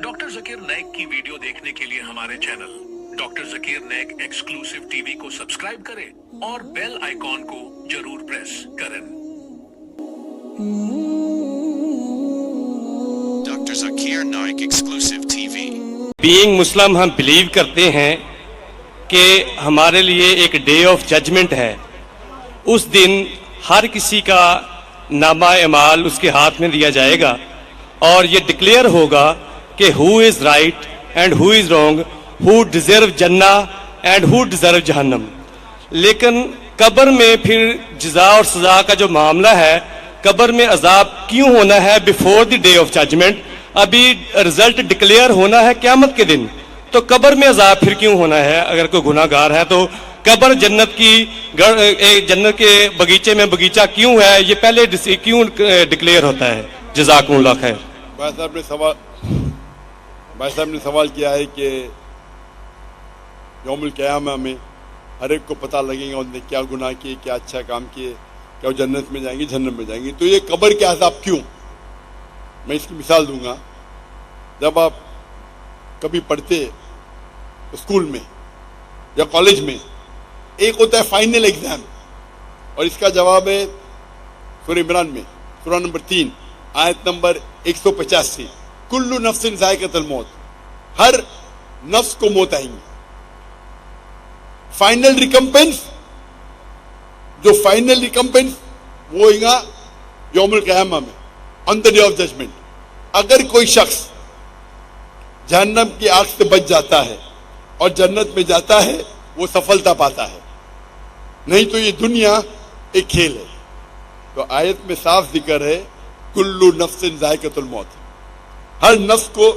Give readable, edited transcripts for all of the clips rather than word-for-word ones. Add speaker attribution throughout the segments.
Speaker 1: Doctor Zakir Naik की video देखने के लिए हमारे channel doctor Zakir Naik exclusive TV को सब्सक्राइब करें और बेल आइकॉन को जरूर प्रेस करें।
Speaker 2: Doctor Zakir Naik exclusive TV.
Speaker 3: Being Muslim हम बिलीव करते हैं कि हमारे लिए एक डे ऑफ जजमेंट है। उस दिन हर किसी का नामा एमाल उसके हाथ में दिया जाएगा और ये डिक्लेयर होगा कि who is right and who is wrong, who deserve जन्ना एंड हु डिज़र्व जहन्नम। लेकिन कब्र में फिर जज़ा और सज़ा का जो मामला है, कब्र में अजाब क्यों होना है before the day of judgement? अभी रिजल्ट डिक्लेयर होना है क़यामत के दिन, तो कब्र में अजाब फिर क्यों होना है? अगर कोई गुनाहगार है तो कब्र जन्नत जन्नत के बगीचे में बगीचा क्यों है, ये पहले क्यों डिक्लेयर होता है? जज़ाकुमुल्लाह खैर।
Speaker 4: भाई साहब ने सवाल किया है कि यौमुल क़यामा में हर एक को पता लगेगा उन्होंने क्या गुनाह किए, क्या अच्छा काम किए, क्या वो जन्नत में जाएंगे, जहन्नम में जाएंगे। तो ये कब्र के अज़ाब क्यों? मैं इसकी मिसाल दूंगा। जब आप कभी पढ़ते स्कूल में या कॉलेज में, एक होता है फाइनल एग्जाम और इसका जवाब है सूरह इमरान में सूरह नंबर 3 आयत नंबर 185, कुल्लु नफ्सिन ज़ाइक़तुल मौत, हर नफ्स को मौत आएंगी। फाइनल रिकम्पेंस, जो फाइनल रिकम्पेंस वो होगा यौमुल क़यामा में, on the day of judgement. अगर कोई शख्स जहन्नम की आग से बच जाता है और जन्नत में जाता है, वो सफलता पाता है, नहीं तो ये दुनिया एक खेल है। तो आयत में साफ जिक्र है कुल्लु नफ्सिन ज़ाइक़तुल मौत, हर नफ्स को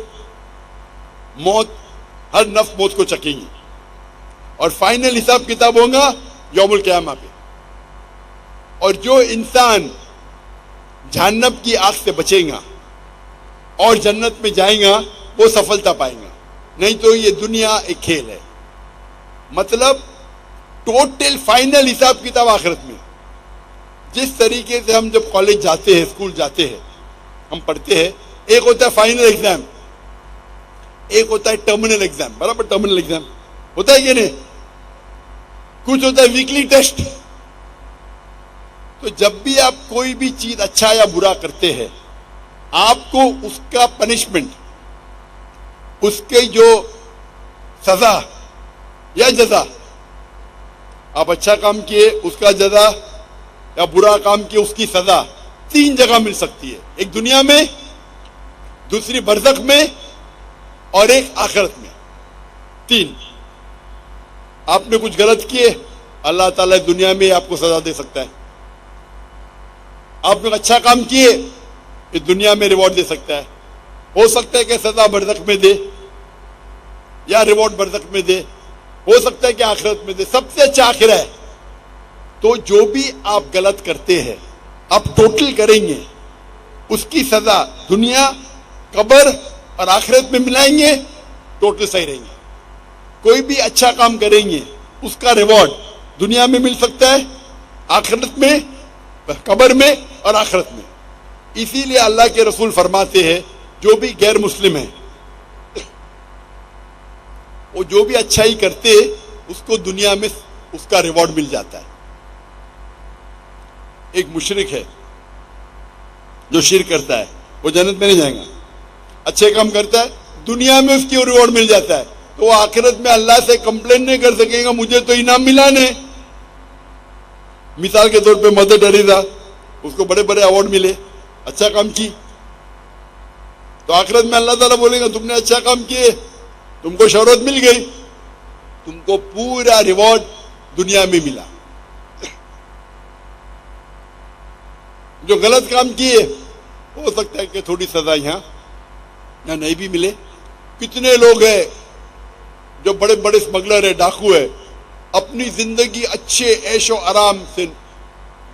Speaker 4: मौत, हर नफ्स मौत को चखेंगी और फाइनल हिसाब किताब होगा यौमुल क़यामा पे। और जो इंसान जहन्नम की आग से बचेगा और जन्नत में जाएगा, वो सफलता पाएगा, नहीं तो ये दुनिया एक खेल है। मतलब टोटल फाइनल हिसाब किताब आखिरत में। जिस तरीके से हम जब कॉलेज जाते हैं, स्कूल जाते हैं, हम पढ़ते हैं, एक होता है फाइनल एग्जाम, एक होता है टर्मिनल एग्जाम। बराबर टर्मिनल एग्जाम होता है कि नहीं? कुछ होता है वीकली टेस्ट। तो जब भी आप कोई भी चीज अच्छा या बुरा करते हैं, आपको उसका पनिशमेंट, उसके जो सजा या जजा, आप अच्छा काम किए उसका जजा या बुरा काम किए उसकी सजा, 3 जगह मिल सकती है। एक दुनिया में, दूसरी बरज़ख में और एक आखिरत में। 3। आपने कुछ गलत किए, अल्लाह ताला दुनिया में आपको सजा दे सकता है। आपने अच्छा काम किए, ये दुनिया में रिवॉर्ड दे सकता है। हो सकता है कि सजा बरज़ख में दे या रिवॉर्ड बरज़ख में दे, हो सकता है कि आखिरत में दे। सबसे अच्छा आखिर है। तो जो भी आप गलत करते हैं, आप टोटल करेंगे, उसकी सजा दुनिया, कब्र और आखिरत में मिलाएंगे, टोटल सही रहेंगे। कोई भी अच्छा काम करेंगे, उसका रिवॉर्ड दुनिया में मिल सकता है, आखिरत में, कब्र में और आखिरत में। इसीलिए अल्लाह के रसूल फरमाते हैं, जो भी गैर मुस्लिम है, वो जो भी अच्छाई करते, उसको दुनिया में उसका रिवॉर्ड मिल जाता है। एक मुशरिक है जो शिर्क करता है, वो जन्नत में नहीं जाएगा। अच्छे काम करता है, दुनिया में उसकी रिवॉर्ड मिल जाता है, तो वो आखिरत में अल्लाह से कंप्लेन नहीं कर सकेगा, मुझे तो इनाम मिला नहीं। मिसाल के तौर पे मदर टेरेसा, उसको बड़े बड़े अवार्ड मिले, अच्छा काम की, तो आखिरत में अल्लाह ताला बोलेगा तुमने अच्छा काम किए, तुमको शोहरत मिल गई, तुमको पूरा रिवॉर्ड दुनिया में मिला। जो गलत काम किए, हो सकता है कि थोड़ी सजा यहाँ नहीं भी मिले। कितने लोग हैं जो बड़े बड़े स्मगलर है, डाकू है, अपनी जिंदगी अच्छे ऐशो आराम से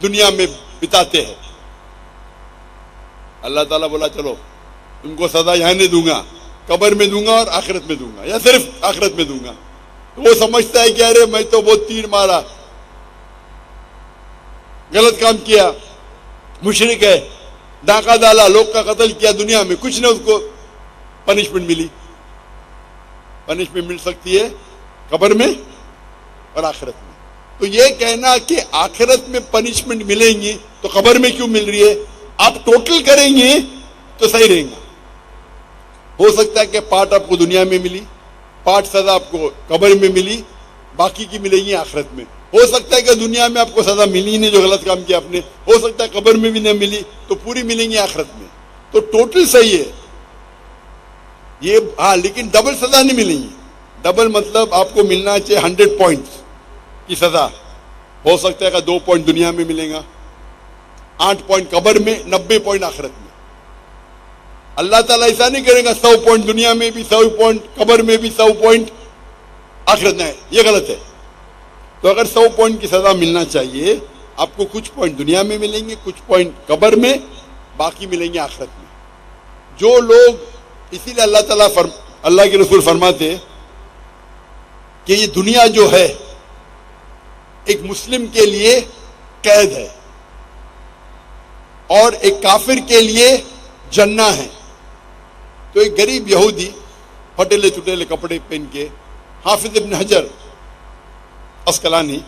Speaker 4: दुनिया में बिताते हैं। अल्लाह ताला बोला चलो तुमको सजा यहाँ नहीं दूंगा, कब्र में दूंगा और आखिरत में दूंगा, या सिर्फ आखिरत में दूंगा। तो वो समझता है कि अरे मैं तो बहुत तीर मारा, गलत काम किया, मुशरिक है, डाका डाला, लोग का कत्ल किया, दुनिया में कुछ ने उसको पनिशमेंट मिली? पनिशमेंट मिल सकती है कब्र में और आखिरत में। तो ये कहना कि आखिरत में पनिशमेंट मिलेंगी तो कब्र में क्यों मिल रही है, आप टोटल करेंगे तो सही रहेगा। हो सकता है कि पार्ट आपको दुनिया में मिली, पार्ट सजा आपको कब्र में मिली, बाकी की मिलेंगी आखिरत में। हो सकता है कि दुनिया में आपको सजा मिली नहीं जो गलत काम किया आपने, हो सकता है कब्र में भी नहीं मिली तो पूरी मिलेंगी आखिरत में। तो टोटल सही है ये, हाँ, लेकिन डबल सजा नहीं मिलेंगी। डबल मतलब आपको मिलना चाहिए 100 पॉइंट्स की सजा, हो सकता है कि 2 पॉइंट दुनिया में मिलेगा, 8 पॉइंट कब्र में, 90 पॉइंट आखिरत में। अल्लाह ताला ऐसा नहीं करेगा 100 पॉइंट दुनिया में भी, 100 पॉइंट कब्र में भी, 100 पॉइंट आखिरत में, ये गलत है। तो अगर 100 पॉइंट की सजा मिलना चाहिए, आपको कुछ पॉइंट दुनिया में मिलेंगे, कुछ पॉइंट कब्र में, बाकी मिलेंगे आखिरत में। जो लोग, इसीलिए अल्लाह के रसूल फरमाते कि ये दुनिया जो है एक मुस्लिम के लिए कैद है और एक काफिर के लिए जन्ना है। तो एक गरीब यहूदी फटेले चुटेले कपड़े पहन के, हाफिज इब्न हजर अस्कलानी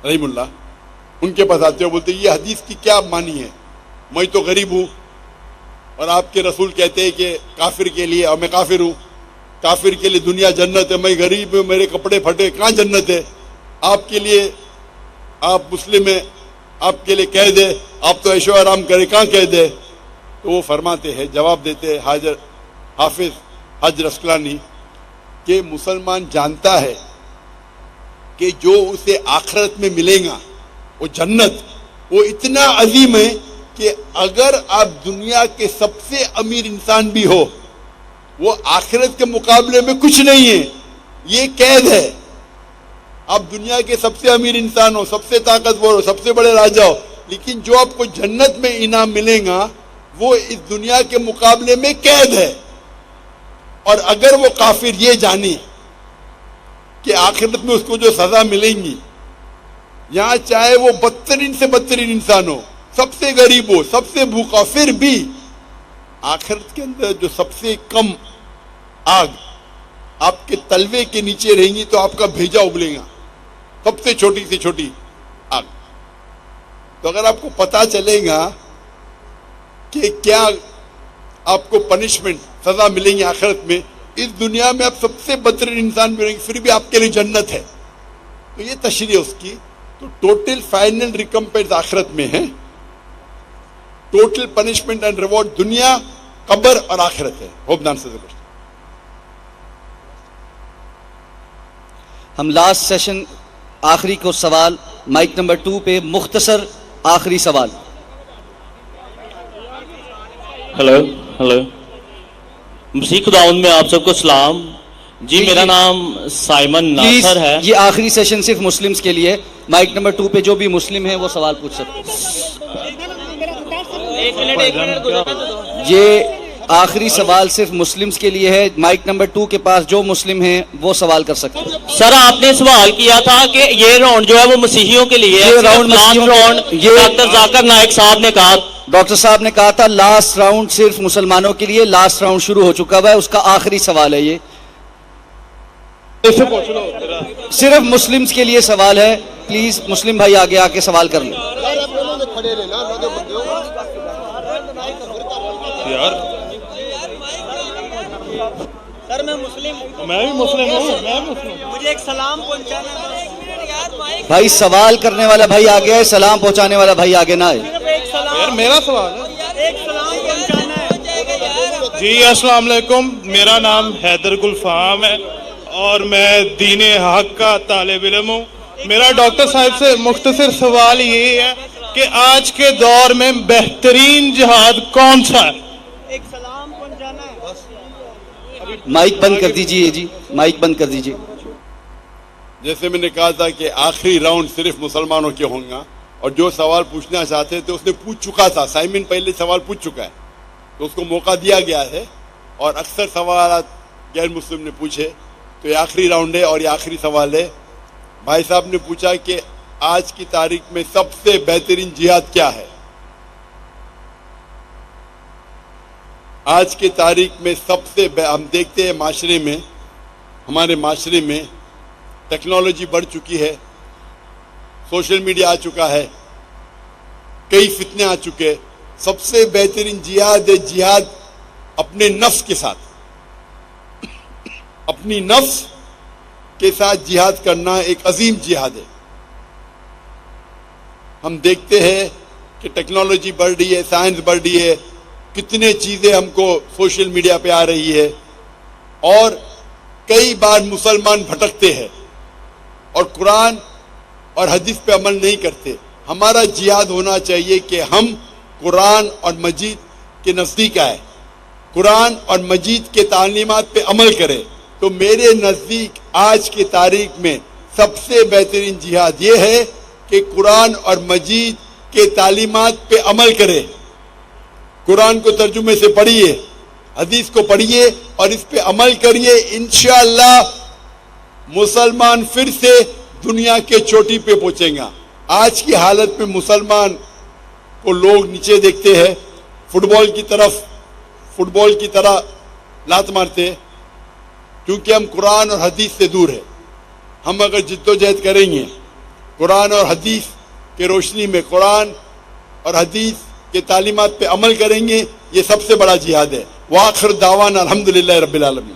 Speaker 4: रहीमुल्लाह, उनके पास आते हो, बोलते ये हदीस की क्या मानी है, मैं तो गरीब हूं और आपके रसूल कहते हैं कि काफिर के लिए, और मैं काफिर हूं, काफिर के लिए दुनिया जन्नत है, मैं गरीब हूं, मेरे कपड़े फटे, कहां जन्नत है? आपके लिए, आप मुस्लिम है, आपके लिए कैद है, आप तो ऐशो आराम करें, कहां कैद है? तो वो फरमाते हैं, जवाब देते हैं हाफिज हजर अस्कलानी कि मुसलमान जानता है कि जो उसे आखिरत में मिलेगा वो जन्नत, वो इतना अजीम है कि अगर आप दुनिया के सबसे अमीर इंसान भी हो, वो आखिरत के मुकाबले में कुछ नहीं है, ये कैद है। आप दुनिया के सबसे अमीर इंसान हो, सबसे ताकतवर हो, सबसे बड़े राजा हो, लेकिन जो आपको जन्नत में इनाम मिलेगा वो इस दुनिया के मुकाबले में कैद है। और अगर वो काफिर ये जाने कि आखिरत में उसको जो सजा मिलेंगी, यहां चाहे वो बदतरीन से बदतरीन इंसान हो, सबसे गरीब हो, सबसे भूखा, फिर भी आखिरत के अंदर जो सबसे कम आग आपके तलवे के नीचे रहेंगी तो आपका भेजा उबलेगा, सबसे छोटी से छोटी आग। तो अगर आपको पता चलेगा कि क्या आपको पनिशमेंट, सजा मिलेंगी आखिरत में, इस दुनिया में आप सबसे बदतरीन इंसान भी रहेंगे, फिर भी आपके लिए जन्नत है, तो ये तशरीह उसकी। तो टोटल फाइनल रिकम्पेंस आखिरत में है, टोटल पनिशमेंट एंड रिवॉर्ड दुनिया, कब्र और आखिरत है। Hope the answer is question.
Speaker 5: हम लास्ट सेशन आखिरी को सवाल माइक नंबर 2 पे मुख्तसर आखिरी सवाल।
Speaker 6: हेलो हेलो, मसीह खुदावंद में आप सबको सलाम जी। मेरा नाम साइमन नासर है।
Speaker 5: ये आखिरी सेशन सिर्फ मुस्लिम्स के लिए, माइक नंबर 2 पे जो भी मुस्लिम है वो सवाल पूछ सकते हैं। ये आखिरी सवाल सिर्फ मुस्लिम्स के लिए है, माइक नंबर 2 के पास जो मुस्लिम हैं वो सवाल कर सकते हैं।
Speaker 6: सर आपने सवाल किया था कि ये राउंड जो है वो मसीहियों के लिए है,
Speaker 5: ये राउंड
Speaker 6: ये डॉक्टर जाकिर नाइक साहब ने कहा,
Speaker 5: डॉक्टर साहब ने कहा था लास्ट राउंड सिर्फ मुसलमानों के लिए, लास्ट राउंड शुरू हो चुका हुआ है, उसका आखिरी सवाल है ये, सिर्फ मुस्लिम्स के लिए सवाल है। प्लीज मुस्लिम भाई आगे आके सवाल कर लें।
Speaker 7: सर मैं मुस्लिम हूँ।
Speaker 6: मैं भी मुस्लिम हूँ।
Speaker 7: मुझे एक सलाम पहुँचाना है।
Speaker 5: भाई सवाल करने वाला भाई आगे है, सलाम पहुंचाने वाला भाई आगे ना है।
Speaker 7: यार
Speaker 6: मेरा सवाल है,
Speaker 7: एक सलाम पहुँचाना है।
Speaker 8: जी अस्सलाम वालेकुम, मेरा नाम हैदर गुलफाम है और मैं दीने हक का तालिब इल्म हूँ। मेरा डॉक्टर साहब से मुख्तसर सवाल ये है कि आज के दौर में बेहतरीन जिहाद कौन सा है?
Speaker 7: एक सलाम पहुँचाना है।
Speaker 5: माइक बंद कर दीजिए जी, माइक बंद कर दीजिए।
Speaker 4: जैसे मैंने कहा था कि आखिरी राउंड सिर्फ मुसलमानों के होंगे, और जो सवाल पूछना चाहते थे उसने पूछ चुका था, साइमन पहले सवाल पूछ चुका है, तो उसको मौका दिया गया है। और अक्सर सवाल गैर मुस्लिम ने पूछे, तो ये आखिरी राउंड है और ये आखिरी सवाल है। भाई साहब ने पूछा कि आज की तारीख में सबसे बेहतरीन जिहाद क्या है? آج کے تاریخ میں ہم دیکھتے ہیں معاشرے میں، ہمارے معاشرے میں ٹیکنالوجی بڑھ چکی ہے، سوشل میڈیا آ چکا ہے، کئی فتنے آ چکے. سب سے بہترین جہاد ہے جہاد اپنے نفس کے ساتھ، اپنی نفس کے ساتھ جہاد کرنا ایک عظیم جہاد ہے. ہم دیکھتے ہیں کہ ٹیکنالوجی بڑھ رہی ہے، سائنس بڑھ رہی ہے، کتنے چیزیں ہم کو سوشل میڈیا پہ آ رہی ہے، اور کئی بار مسلمان بھٹکتے ہیں اور قرآن اور حدیث پہ عمل نہیں کرتے. ہمارا جہاد ہونا چاہیے کہ ہم قرآن اور مجید کے نزدیک آئے، قرآن اور مجید کے تعلیمات پہ عمل کرے. تو میرے نزدیک آج کی تاریخ میں سب سے بہترین جہاد یہ ہے کہ قرآن اور مجید کے تعلیمات پہ عمل کرے. قرآن کو ترجمے سے پڑھیے، حدیث کو پڑھیے اور اس پہ عمل کریے. انشاءاللہ مسلمان پھر سے دنیا کے چوٹی پہ پہنچیں گا. آج کی حالت میں مسلمان کو لوگ نیچے دیکھتے ہیں، فٹ بال کی طرح لات مارتے ہیں، کیونکہ ہم قرآن اور حدیث سے دور ہیں. ہم اگر جد و جہد کریں گے قرآن اور حدیث کے روشنی میں، قرآن اور حدیث کے تعلیمات پہ عمل کریں گے، یہ سب سے بڑا جہاد ہے. وآخر دعوانا الحمدللہ رب العالمین.